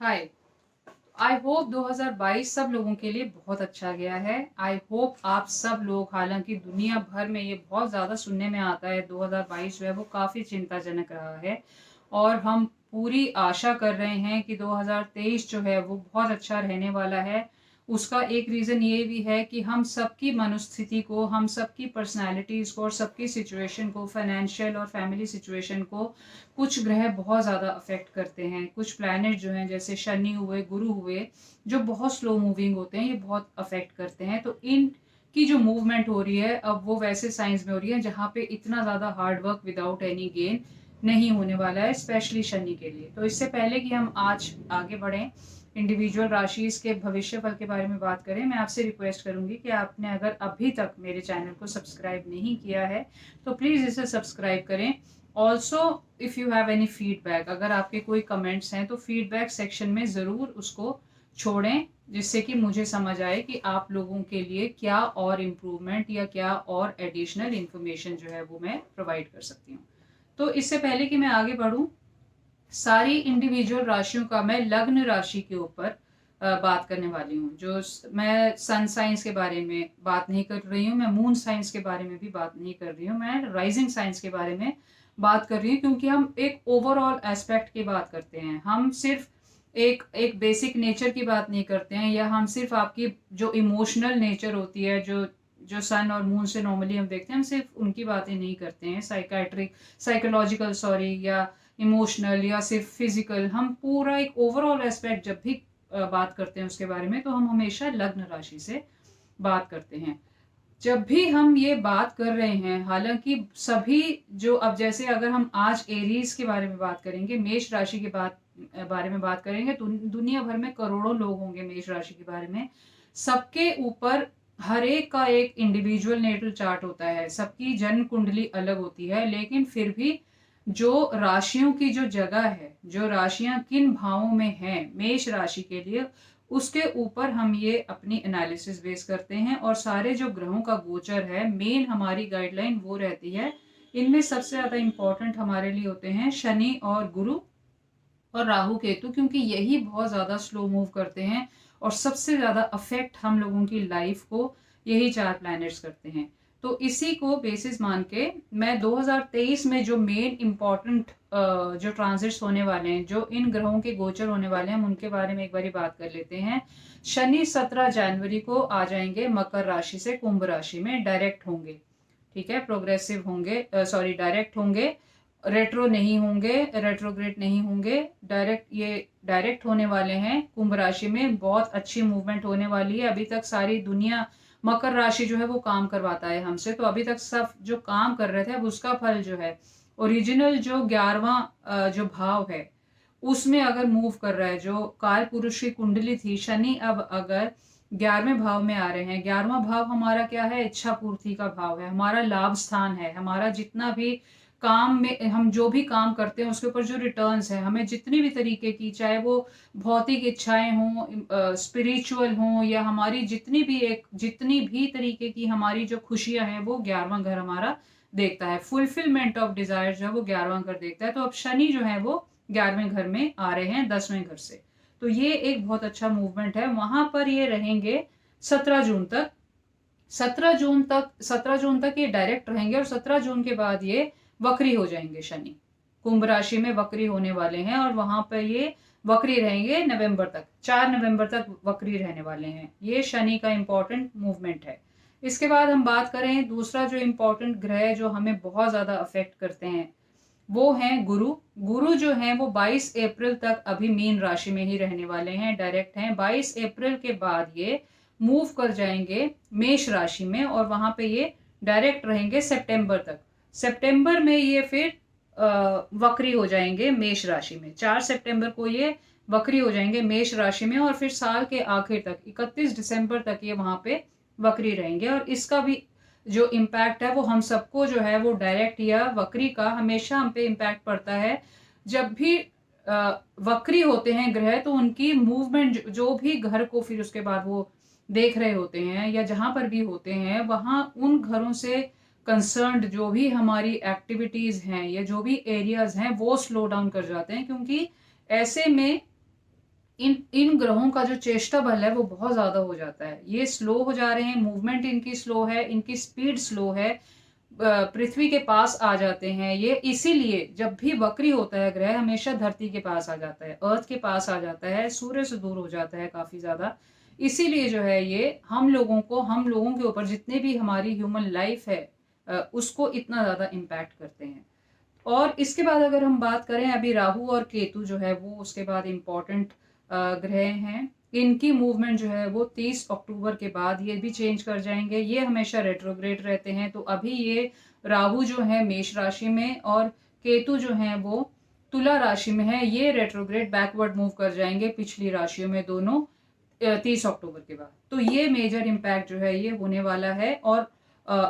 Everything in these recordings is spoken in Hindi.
हाय। आई होप 2022 सब लोगों के लिए बहुत अच्छा गया है। आई होप आप सब लोग, हालांकि दुनिया भर में ये बहुत ज़्यादा सुनने में आता है 2022 जो है वो काफ़ी चिंताजनक रहा है, और हम पूरी आशा कर रहे हैं कि 2023 जो है वो बहुत अच्छा रहने वाला है। उसका एक रीज़न ये भी है कि हम सबकी मनोस्थिति को, हम सबकी पर्सनैलिटीज़ को और सबकी सिचुएशन को, फाइनेंशियल और फैमिली सिचुएशन को कुछ ग्रह बहुत ज़्यादा अफेक्ट करते हैं। कुछ प्लैनेट जो हैं, जैसे शनि हुए, गुरु हुए, जो बहुत स्लो मूविंग होते हैं, ये बहुत अफेक्ट करते हैं। तो इन की जो मूवमेंट हो रही है अब वो वैसे साइंस में हो रही है जहाँ पे इतना ज़्यादा hard work without any gain नहीं होने वाला है, स्पेशली शनि के लिए। तो इससे पहले कि हम आज आगे बढ़ें, इंडिविजुअल राशिज के भविष्य फल के बारे में बात करें, मैं आपसे रिक्वेस्ट करूंगी कि आपने अगर अभी तक मेरे चैनल को सब्सक्राइब नहीं किया है तो प्लीज़ इसे सब्सक्राइब करें। Also if you have any feedback, अगर आपके कोई कमेंट्स हैं तो फीडबैक सेक्शन में ज़रूर उसको छोड़ें, जिससे कि मुझे समझ आए कि आप लोगों के लिए क्या और इम्प्रूवमेंट या क्या और एडिशनल इन्फॉर्मेशन जो है वो मैं प्रोवाइड कर सकती हूँ। तो इससे पहले कि मैं आगे बढ़ूँ, सारी इंडिविजुअल राशियों का मैं लग्न राशि के ऊपर बात करने वाली हूँ। जो मैं सन साइंस के बारे में बात नहीं कर रही हूँ, मैं मून साइंस के बारे में भी बात नहीं कर रही हूँ, मैं राइजिंग साइंस के बारे में बात कर रही हूँ, क्योंकि हम एक ओवरऑल एस्पेक्ट की बात करते हैं। हम सिर्फ एक एक बेसिक नेचर की बात नहीं करते हैं, या हम सिर्फ आपकी जो इमोशनल नेचर होती है, जो जो सन और मून से नॉर्मली हम देखते हैं, हम सिर्फ उनकी बातें नहीं करते हैं। साइकोलॉजिकल सॉरी, या इमोशनल, या सिर्फ फिजिकल, हम पूरा एक ओवरऑल एस्पेक्ट जब भी बात करते हैं उसके बारे में, तो हम हमेशा लग्न राशि से बात करते हैं। जब भी हम ये बात कर रहे हैं, हालांकि सभी जो, अब जैसे अगर हम आज एरीज के बारे में बात करेंगे, मेष राशि के बारे में बात करेंगे, तो दुनिया भर में करोड़ों लोग होंगे मेष राशि के बारे में। सबके ऊपर हर एक का एक इंडिविजुअल नेटल चार्ट होता है, सबकी जन्म कुंडली अलग होती है, लेकिन फिर भी जो राशियों की जो जगह है, जो राशियां किन भावों में हैं मेष राशि के लिए, उसके ऊपर हम ये अपनी एनालिसिस बेस करते हैं। और सारे जो ग्रहों का गोचर है, मेन हमारी गाइडलाइन वो रहती है। इनमें सबसे ज़्यादा इंपॉर्टेंट हमारे लिए होते हैं शनि और गुरु और राहु केतु, क्योंकि यही बहुत ज़्यादा स्लो मूव करते हैं, और सबसे ज़्यादा अफेक्ट हम लोगों की लाइफ को यही चार प्लैनेट्स करते हैं। तो इसी को बेसिस मान के मैं 2023 में जो मेन इम्पॉर्टेंट जो ट्रांजिट्स होने वाले हैं, जो इन ग्रहों के गोचर होने वाले हैं, हम उनके बारे में एक बारी बात कर लेते हैं। शनि 17 जनवरी को आ जाएंगे मकर राशि से कुंभ राशि में, डायरेक्ट होंगे। ठीक है, प्रोग्रेसिव होंगे, सॉरी डायरेक्ट होंगे, रेट्रो नहीं होंगे, रेट्रोग्रेड नहीं होंगे, डायरेक्ट, ये डायरेक्ट होने वाले हैं कुंभ राशि में। बहुत अच्छी मूवमेंट होने वाली है। अभी तक सारी दुनिया, मकर राशि जो है वो काम करवाता है हमसे, तो अभी तक सब जो काम कर रहे थे, अब उसका फल जो है, ओरिजिनल जो 11वां जो भाव है उसमें अगर मूव कर रहा है, जो काल पुरुष की कुंडली थी, शनि अब अगर 11वें भाव में आ रहे हैं। 11वां भाव हमारा क्या है? इच्छा पूर्ति का भाव है, हमारा लाभ स्थान है, हमारा जितना भी काम में, हम जो भी काम करते हैं उसके ऊपर जो रिटर्न्स है, हमें जितनी भी तरीके की, चाहे वो भौतिक इच्छाएं हों, स्पिरिचुअल हों, या हमारी जितनी भी तरीके की हमारी जो खुशियां हैं, वो 11वां घर हमारा देखता है। फुलफिलमेंट ऑफ डिजायर जो है वो 11वां घर देखता है। तो अब शनि जो है वो 11वें घर में आ रहे हैं 10वें घर से, तो ये एक बहुत अच्छा मूवमेंट है। वहां पर ये रहेंगे 17 जून तक। 17 जून तक ये डायरेक्ट रहेंगे, और 17 जून के बाद ये वक्री हो जाएंगे। शनि कुंभ राशि में वक्री होने वाले हैं, और वहां पर ये वक्री रहेंगे नवंबर तक, 4 नवंबर तक वक्री रहने वाले हैं। ये शनि का इंपॉर्टेंट मूवमेंट है। इसके बाद हम बात करें, दूसरा जो इंपॉर्टेंट ग्रह जो हमें बहुत ज्यादा अफेक्ट करते हैं, वो हैं गुरु। गुरु जो हैं वो 22 अप्रैल तक अभी मीन राशि में ही रहने वाले हैं, डायरेक्ट हैं। 22 अप्रैल के बाद ये मूव कर जाएंगे मेष राशि में, और वहां पे ये डायरेक्ट रहेंगे सितंबर तक। सितंबर में ये फिर वक्री हो जाएंगे मेष राशि में। 4 सितंबर को ये वक्री हो जाएंगे मेष राशि में, और फिर साल के आखिर तक 31 दिसंबर तक ये वहां पे वक्री रहेंगे। और इसका भी जो इम्पैक्ट है वो हम सबको जो है वो डायरेक्ट या वक्री का हमेशा हम पे इम्पैक्ट पड़ता है। जब भी वक्री होते हैं ग्रह, तो उनकी मूवमेंट जो भी घर को फिर उसके बाद वो देख रहे होते हैं, या जहां पर भी होते हैं, वहां उन घरों से कंसर्न्ड जो भी हमारी एक्टिविटीज हैं, या जो भी एरियाज हैं, वो स्लो डाउन कर जाते हैं। क्योंकि ऐसे में इन इन ग्रहों का जो चेष्टा बल है वो बहुत ज्यादा हो जाता है, ये स्लो हो जा रहे हैं, मूवमेंट इनकी स्लो है, इनकी स्पीड स्लो है, पृथ्वी के पास आ जाते हैं ये, इसीलिए जब भी वक्री होता है ग्रह हमेशा धरती के पास आ जाता है, अर्थ के पास आ जाता है, सूर्य से दूर हो जाता है काफी ज्यादा। इसीलिए जो है ये हम लोगों के ऊपर जितने भी हमारी ह्यूमन लाइफ है उसको इतना ज्यादा इम्पैक्ट करते हैं। और इसके बाद अगर हम बात करें, अभी राहु और केतु जो है वो उसके बाद इम्पोर्टेंट ग्रह हैं, इनकी मूवमेंट जो है वो 30 अक्टूबर के बाद ये भी चेंज कर जाएंगे, ये हमेशा रेट्रोग्रेड रहते हैं। तो अभी ये राहु जो है मेष राशि में और केतु जो है वो तुला राशि में है, ये रेट्रोग्रेड बैकवर्ड मूव कर जाएंगे पिछली राशियों में दोनों 30 अक्टूबर के बाद। तो ये मेजर इम्पैक्ट जो है ये होने वाला है। और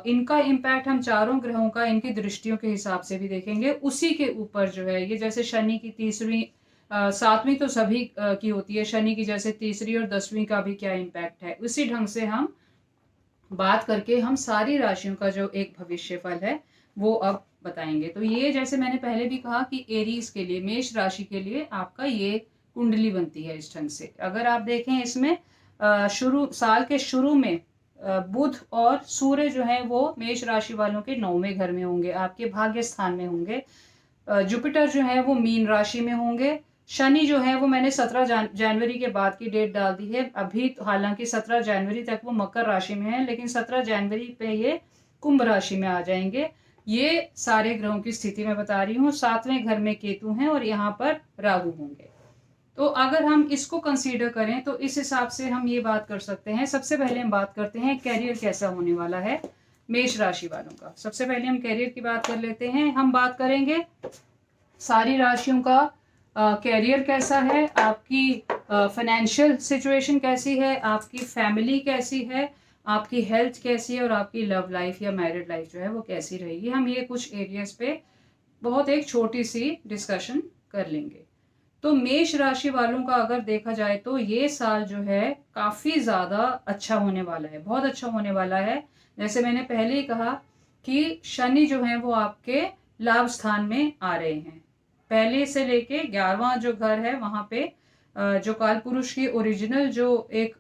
इनका इम्पैक्ट हम चारों ग्रहों का इनकी दृष्टियों के हिसाब से भी देखेंगे, उसी के ऊपर जो है ये, जैसे शनि की तीसरी 7वीं तो सभी की होती है, शनि की जैसे तीसरी और 10वीं का भी क्या इम्पैक्ट है, उसी ढंग से हम बात करके हम सारी राशियों का जो एक भविष्य फल है वो अब बताएंगे। तो ये जैसे मैंने पहले भी कहा कि एरीज के लिए, मेष राशि के लिए आपका ये कुंडली बनती है इस ढंग से। अगर आप देखें इसमें साल के शुरू में बुध और सूर्य जो है वो मेष राशि वालों के 9वें घर में होंगे, आपके भाग्य स्थान में होंगे। जुपिटर जो है वो मीन राशि में होंगे। शनि जो है वो मैंने 17 जनवरी के बाद की डेट डाल दी है, अभी तो हालांकि 17 जनवरी तक वो मकर राशि में है, लेकिन 17 जनवरी पे ये कुंभ राशि में आ जाएंगे। ये सारे ग्रहों की स्थिति मैं बता रही हूँ। 7वें घर में केतु हैं और यहाँ पर राहु होंगे। तो अगर हम इसको कंसीडर करें तो इस हिसाब से हम ये बात कर सकते हैं। सबसे पहले हम बात करते हैं कैरियर कैसा होने वाला है मेष राशि वालों का। सबसे पहले हम कैरियर की बात कर लेते हैं। हम बात करेंगे सारी राशियों का कैरियर कैसा है, आपकी फाइनेंशियल सिचुएशन कैसी है, आपकी फैमिली कैसी है, आपकी हेल्थ कैसी है और आपकी लव लाइफ या मैरिड लाइफ जो है वो कैसी रहेगी। हम ये कुछ एरियाज पे बहुत एक छोटी सी डिस्कशन कर लेंगे। तो मेष राशि वालों का अगर देखा जाए तो ये साल जो है काफी ज्यादा अच्छा होने वाला है, बहुत अच्छा होने वाला है। जैसे मैंने पहले ही कहा कि शनि जो है वो आपके लाभ स्थान में आ रहे हैं, पहले से लेके 11वां जो घर है वहां पे जो काल पुरुष की ओरिजिनल जो एक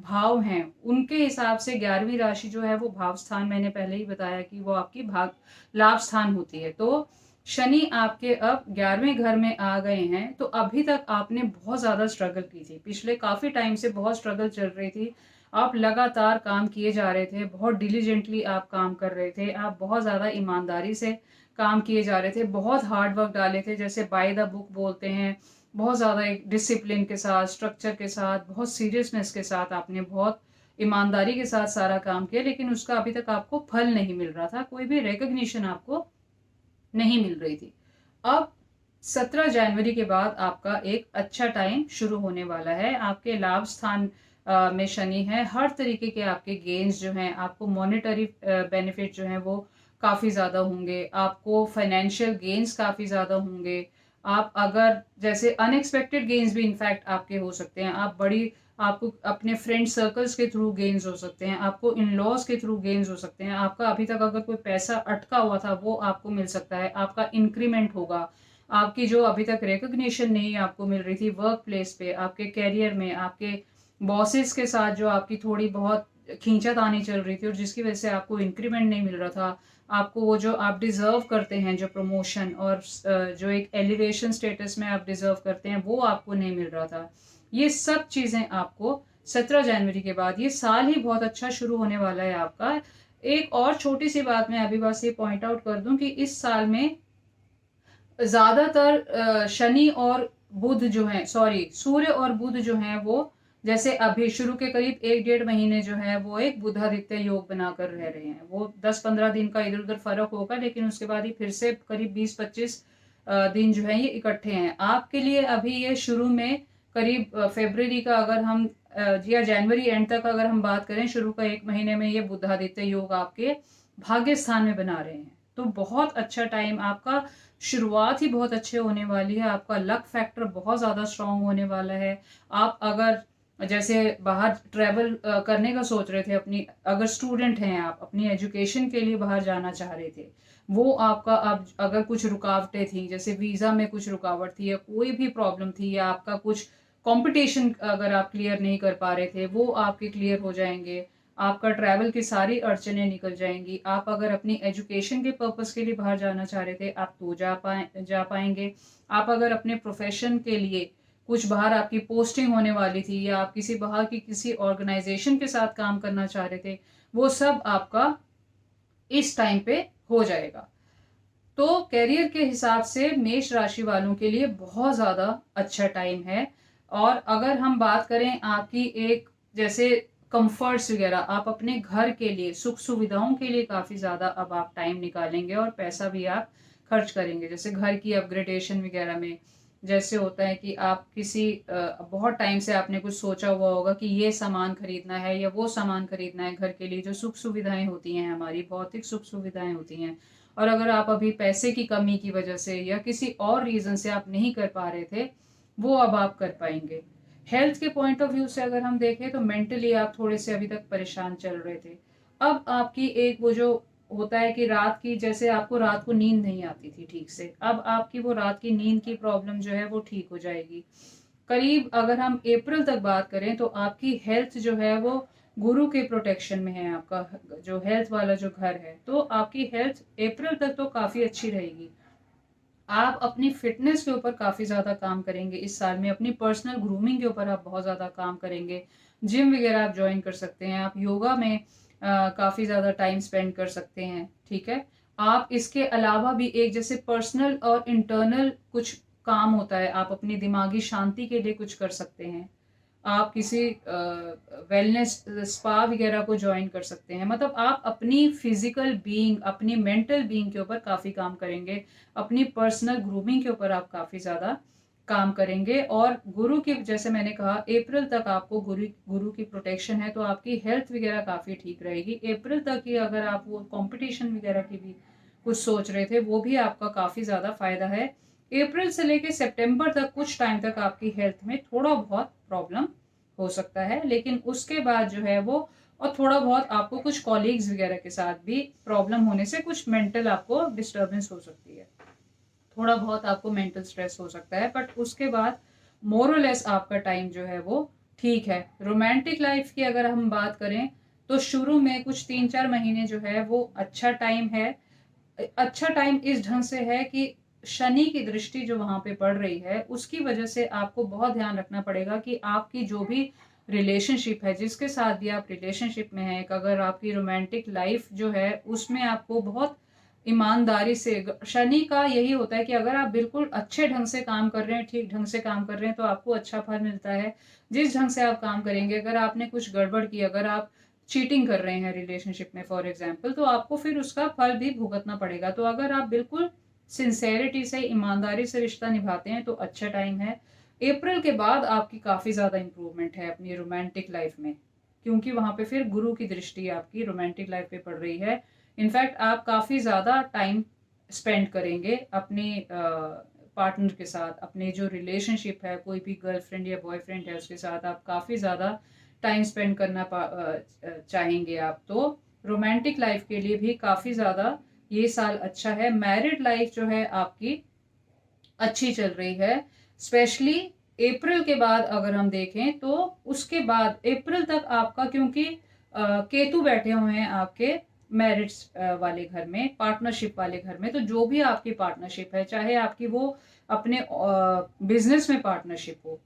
भाव हैं उनके हिसाब से 11वीं राशि जो है वो भाव स्थान, मैंने पहले ही बताया कि वो आपकी भाग लाभ स्थान होती है। तो शनि आपके अब 11वें घर में आ गए हैं। तो अभी तक आपने बहुत ज्यादा स्ट्रगल की थी, पिछले काफी टाइम से बहुत स्ट्रगल चल रही थी, आप लगातार काम किए जा रहे थे, बहुत डिलीजेंटली आप काम कर रहे थे, आप बहुत ज्यादा ईमानदारी से काम किए जा रहे थे, बहुत हार्ड वर्क डाले थे, जैसे बाय द बुक बोलते हैं, बहुत ज़्यादा एक डिसिप्लिन के साथ, स्ट्रक्चर के साथ, बहुत सीरियसनेस के साथ आपने बहुत ईमानदारी के साथ सारा काम किया, लेकिन उसका अभी तक आपको फल नहीं मिल रहा था, कोई भी रिकग्निशन आपको नहीं मिल रही थी। अब 17 जनवरी के बाद आपका एक अच्छा टाइम शुरू होने वाला है। आपके लाभ स्थान में शनि है, हर तरीके के आपके गेन्स जो हैं, आपको मॉनेटरी बेनिफिट जो हैं वो काफ़ी ज़्यादा होंगे, आपको फाइनेंशियल गेन्स काफ़ी ज़्यादा होंगे। आप अगर जैसे अनएक्सपेक्टेड गेन्स भी इनफैक्ट आपके हो सकते हैं, आपको अपने फ्रेंड सर्कल्स के थ्रू गेन्स हो सकते हैं, आपको इन लॉज के थ्रू गेन्स हो सकते हैं, आपका अभी तक अगर कोई पैसा अटका हुआ था वो आपको मिल सकता है, आपका इंक्रीमेंट होगा, आपकी जो अभी तक रिकग्निशन नहीं आपको मिल रही थी वर्क प्लेस पे, आपके कैरियर में, आपके बॉसेस के साथ जो आपकी थोड़ी बहुत खींचातानी चल रही थी और जिसकी वजह से आपको इंक्रीमेंट नहीं मिल रहा था, आपको वो जो आप डिजर्व करते हैं, जो प्रमोशन और जो एक एलिवेशन स्टेटस में आप डिजर्व करते हैं वो आपको नहीं मिल रहा था। ये सब चीजें आपको 17 जनवरी के बाद, ये साल ही बहुत अच्छा शुरू होने वाला है आपका। एक और छोटी सी बात मैं अभी बस ये पॉइंट आउट कर दूं कि इस साल में ज्यादातर शनि और बुध जो है, सॉरी सूर्य और बुध जो है वो जैसे अभी शुरू के करीब 1-1.5 महीने जो है वो एक बुधादित्य योग बनाकर रह रहे हैं, वो 10-15 दिन का इधर उधर फर्क होगा, लेकिन उसके बाद ही फिर से करीब 20-25 दिन जो है ये इकट्ठे हैं आपके लिए। अभी ये शुरू में करीब फरवरी का अगर हम या जनवरी एंड तक अगर हम बात करें, शुरू का 1 महीने में ये बुधादित्य योग आपके भाग्य स्थान में बना रहे हैं। तो बहुत अच्छा टाइम आपका, शुरुआत ही बहुत अच्छे होने वाली है, आपका लक फैक्टर बहुत ज़्यादा स्ट्रांग होने वाला है। आप अगर जैसे बाहर ट्रैवल करने का सोच रहे थे, अपनी अगर स्टूडेंट हैं, आप अपनी एजुकेशन के लिए बाहर जाना चाह रहे थे, वो आपका अब अगर कुछ रुकावटें थी, जैसे वीज़ा में कुछ रुकावट थी या कोई भी प्रॉब्लम थी या आपका कुछ कंपटीशन अगर आप क्लियर नहीं कर पा रहे थे वो आपके क्लियर हो जाएंगे। आपका ट्रैवल की सारी अड़चनें निकल जाएंगी। आप अगर अपनी एजुकेशन के पर्पस के लिए बाहर जाना चाह रहे थे आप तो जा पाएंगे। आप अगर अपने प्रोफेशन के लिए कुछ बाहर आपकी पोस्टिंग होने वाली थी या आप किसी बाहर की किसी ऑर्गेनाइजेशन के साथ काम करना चाह रहे थे वो सब आपका इस टाइम पे हो जाएगा। तो कैरियर के हिसाब से मेष राशि वालों के लिए बहुत ज़्यादा अच्छा टाइम है। और अगर हम बात करें आपकी एक जैसे कंफर्ट्स वगैरह, आप अपने घर के लिए सुख सुविधाओं के लिए काफ़ी ज़्यादा अब आप टाइम निकालेंगे और पैसा भी आप खर्च करेंगे। जैसे घर की अपग्रेडेशन वगैरह में जैसे होता है कि आप किसी बहुत टाइम से आपने कुछ सोचा हुआ होगा कि ये सामान खरीदना है या वो सामान खरीदना है घर के लिए, जो सुख सुविधाएं होती हैं हमारी भौतिक सुख सुविधाएं होती हैं। और अगर आप अभी पैसे की कमी की वजह से या किसी और रीज़न से आप नहीं कर पा रहे थे वो अब आप कर पाएंगे। हेल्थ के पॉइंट ऑफ व्यू से अगर हम देखें तो मेंटली आप थोड़े से अभी तक परेशान चल रहे थे। अब आपकी एक वो जो होता है कि रात की जैसे आपको रात को नींद नहीं आती थी ठीक से, अब आपकी वो रात की नींद की प्रॉब्लम जो है वो ठीक हो जाएगी। करीब अगर हम अप्रैल तक बात करें तो आपकी हेल्थ जो है वो गुरु के प्रोटेक्शन में है। आपका जो हेल्थ वाला जो घर है तो आपकी हेल्थ अप्रैल तक तो काफ़ी अच्छी रहेगी। आप अपनी फिटनेस के ऊपर काफ़ी ज़्यादा काम करेंगे इस साल में। अपनी पर्सनल ग्रूमिंग के ऊपर आप बहुत ज़्यादा काम करेंगे। जिम वगैरह आप ज्वाइन कर सकते हैं। आप योगा में काफ़ी ज़्यादा टाइम स्पेंड कर सकते हैं। ठीक है। आप इसके अलावा भी एक जैसे पर्सनल और इंटरनल कुछ काम होता है, आप अपनी दिमागी शांति के लिए कुछ कर सकते हैं। आप किसी वेलनेस स्पा वगैरह को ज्वाइन कर सकते हैं। मतलब आप अपनी फिजिकल बीइंग, अपनी मेंटल बीइंग के ऊपर काफ़ी काम करेंगे। अपनी पर्सनल ग्रूमिंग के ऊपर आप काफ़ी ज़्यादा काम करेंगे। और गुरु की जैसे मैंने कहा अप्रैल तक आपको गुरु गुरु की प्रोटेक्शन है तो आपकी हेल्थ वगैरह काफ़ी ठीक रहेगी। अप्रैल तक ही अगर आप वो कंपटीशन वगैरह की भी कुछ सोच रहे थे वो भी आपका काफ़ी ज़्यादा फायदा है। अप्रैल से लेके सितंबर तक कुछ टाइम तक आपकी हेल्थ में थोड़ा बहुत प्रॉब्लम हो सकता है, लेकिन उसके बाद जो है वो और थोड़ा बहुत आपको कुछ कॉलीग्स वगैरह के साथ भी प्रॉब्लम होने से कुछ मेंटल आपको डिस्टर्बेंस हो सकती है। थोड़ा बहुत आपको मेंटल स्ट्रेस हो सकता है, बट उसके बाद मोरलेस आपका टाइम जो है वो ठीक है। रोमांटिक लाइफ की अगर हम बात करें तो शुरू में कुछ 3-4 महीने जो है वो अच्छा टाइम है। अच्छा टाइम इस ढंग से है कि शनि की दृष्टि जो वहां पे पड़ रही है उसकी वजह से आपको बहुत ध्यान रखना पड़ेगा कि आपकी जो भी रिलेशनशिप है, जिसके साथ भी आप रिलेशनशिप में हैं, अगर आपकी रोमांटिक लाइफ जो है उसमें आपको बहुत ईमानदारी से, शनि का यही होता है कि अगर आप बिल्कुल अच्छे ढंग से काम कर रहे हैं, ठीक ढंग से काम कर रहे हैं तो आपको अच्छा फल मिलता है। जिस ढंग से आप काम करेंगे, अगर आपने कुछ गड़बड़ की, अगर आप चीटिंग कर रहे हैं रिलेशनशिप में फॉर एग्जाम्पल, तो आपको फिर उसका फल भी भुगतना पड़ेगा। तो अगर आप बिल्कुल सिंसेरिटी से, ईमानदारी से रिश्ता निभाते हैं तो अच्छा टाइम है। अप्रैल के बाद आपकी काफ़ी ज़्यादा इंप्रूवमेंट है अपनी रोमांटिक लाइफ में, क्योंकि वहां पे फिर गुरु की दृष्टि आपकी रोमांटिक लाइफ पे पड़ रही है। इनफैक्ट आप काफ़ी ज़्यादा टाइम स्पेंड करेंगे अपने पार्टनर के साथ। अपने जो रिलेशनशिप है, कोई भी गर्लफ्रेंड या बॉयफ्रेंड है उसके साथ आप काफ़ी ज़्यादा टाइम स्पेंड करना चाहेंगे। आप तो रोमांटिक लाइफ के लिए भी काफ़ी ज़्यादा ये साल अच्छा है। मैरिड लाइफ जो है आपकी अच्छी चल रही है। स्पेशली अप्रैल के बाद अगर हम देखें तो उसके बाद अप्रैल तक आपका, क्योंकि केतु बैठे हुए हैं आपके मैरिड्स वाले घर में, पार्टनरशिप वाले घर में, तो जो भी आपकी पार्टनरशिप है, चाहे आपकी वो अपने बिजनेस में पार्टनरशिप हो,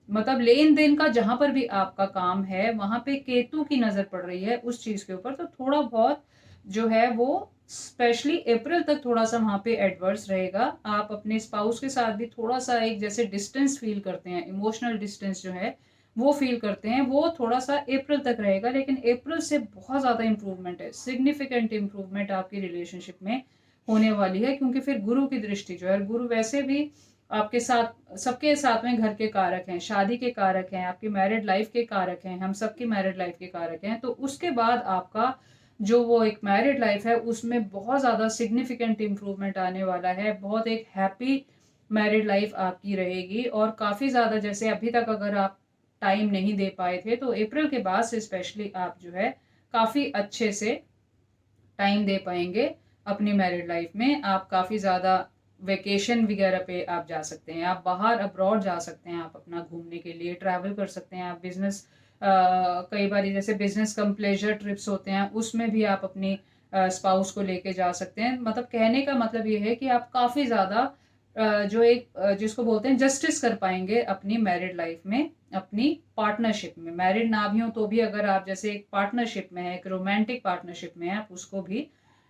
मतलब लेन देन का जहां पर भी आपका काम है वहां पे केतु की नजर पड़ रही है उस चीज के ऊपर, तो थोड़ा बहुत जो है वो स्पेशली अप्रैल तक थोड़ा सा वहां पे एडवर्स रहेगा। आप अपने स्पाउस के साथ भी थोड़ा सा एक जैसे डिस्टेंस फील करते हैं, इमोशनल डिस्टेंस जो है वो फील करते हैं, वो थोड़ा सा अप्रैल तक रहेगा। लेकिन अप्रैल से बहुत ज़्यादा इंप्रूवमेंट है, सिग्निफिकेंट इंप्रूवमेंट आपकी रिलेशनशिप में होने वाली है, क्योंकि फिर गुरु की दृष्टि जो है, गुरु वैसे भी आपके साथ सबके साथ में घर के कारक हैं, शादी के कारक हैं, आपकी मैरिड लाइफ के कारक हैं, हम सबकी मैरिड लाइफ के कारक हैं। तो उसके बाद आपका जो वो एक मैरिड लाइफ है उसमें बहुत ज़्यादा सिग्निफिकेंट इम्प्रूवमेंट आने वाला है। बहुत एक हैप्पी मैरिड लाइफ आपकी रहेगी। और काफ़ी ज़्यादा जैसे अभी तक अगर आप टाइम नहीं दे पाए थे तो अप्रैल के बाद से स्पेशली आप जो है काफ़ी अच्छे से टाइम दे पाएंगे अपनी मैरिड लाइफ में। आप काफ़ी ज़्यादा वेकेशन वगैरह पे आप जा सकते हैं, आप बाहर अब्रॉड जा सकते हैं, आप अपना घूमने के लिए ट्रैवल कर सकते हैं, आप बिजनेस कई बार जैसे बिजनेस कम प्लेजर ट्रिप्स होते हैं उसमें भी आप अपनी स्पाउस को लेके जा सकते हैं। मतलब कहने का मतलब ये है कि आप काफ़ी ज़्यादा जो एक जिसको बोलते हैं जस्टिस कर पाएंगे अपनी मैरिड लाइफ में, अपनी पार्टनरशिप में। मैरिड ना भी हो तो भी अगर आप जैसे एक पार्टनरशिप में है, एक रोमांटिक पार्टनरशिप में है, आप उसको भी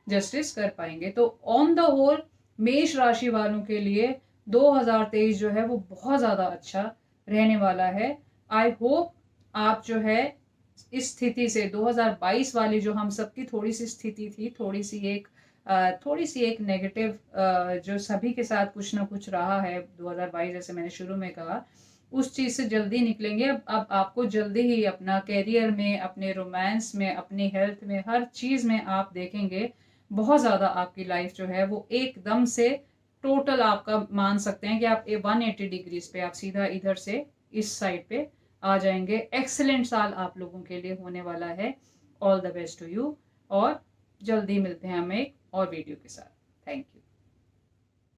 जस्टिस कर पाएंगे। तो ऑन द होल मेष राशि वालों के लिए 2023 जो है वो बहुत ज़्यादा अच्छा रहने वाला है। आई होप आप जो है इस स्थिति से 2022 वाली जो हम सबकी थोड़ी सी स्थिति थी, थोड़ी सी एक नेगेटिव जो सभी के साथ कुछ ना कुछ रहा है 2022, जैसे मैंने शुरू में कहा, उस चीज़ से जल्दी निकलेंगे। अब आपको जल्दी ही अपना करियर में, अपने रोमांस में, अपनी हेल्थ में, हर चीज़ में आप देखेंगे बहुत ज़्यादा आपकी लाइफ जो है वो एकदम से टोटल आपका मान सकते हैं कि आप 180 डिग्रीज पे आप सीधा इधर से इस साइड पे आ जाएंगे। एक्सेलेंट साल आप लोगों के लिए होने वाला है। All the best to you, और जल्दी मिलते हैं हम एक और वीडियो के साथ। Thank you.